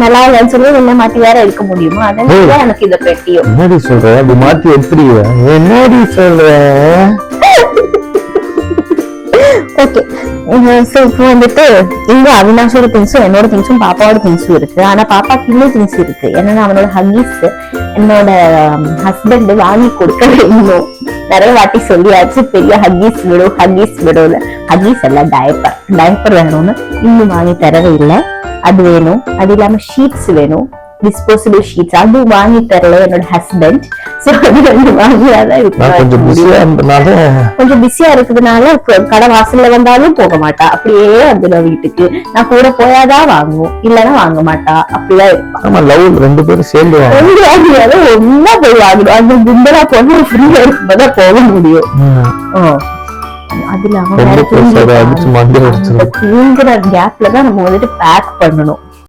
நல்லா இல்லைன்னு சொல்லி என்ன மாத்தி வேற எடுக்க முடியுமா? அதனால எனக்கு இத பெட்டியும். என்னடி சொல்ற? அது மாத்தி எப்படி? என்னடி சொல்ற? ஓகே, சோ இப்போ வந்துட்டு இங்க அவினாஷோட திங்ஸும் என்னோட திங்ஸும் பாப்பாவோட திங்ஸும் இருக்கு. ஆனா பாப்பாக்கு இன்னும் திங்ஸ் இருக்கு. என்னன்னா அவனோட ஹக்கீஸ் என்னோட ஹஸ்பண்ட் வாங்கி கொடுக்கவே இன்னும் நிறைய வாட்டி சொல்லியாச்சு. பெரிய ஹக்கீஸ் விடும், ஹக்கீஸ் விடும். ஹக்கீஸ் எல்லாம் டயப்பர் வேணும்னு இன்னும் வாங்கி தரவே இல்லை. அது வேணும். அது இல்லாம ஷீட்ஸ் வேணும், டிஸ்போசபிள் ஷீட்ஸ். அது வாங்கி தரல என்னோட ஹஸ்பண்ட். சோ அது வந்து வாங்கியாதான் இருக்கு. கொஞ்சம் பிஸியா இருக்கிறதுனால கடை வாசல்ல வந்தாலும் போக மாட்டா. அப்படியே வந்துடும் வீட்டுக்கு. நான் கூட போயாதான் வாங்குவோம், இல்லன்னா வாங்க மாட்டா. அப்படிதான் இருப்பான். 2 பேரும் சேர்ந்து ஒன்னா போய் வாங்கணும். அந்த குண்டலா பொண்ணு ஃப்ரீயா இருக்கும்போதான் போக முடியும். அதுல அவன் தூங்குற கேப்ல தான் நம்ம வந்துட்டு பேக் பண்ணணும்.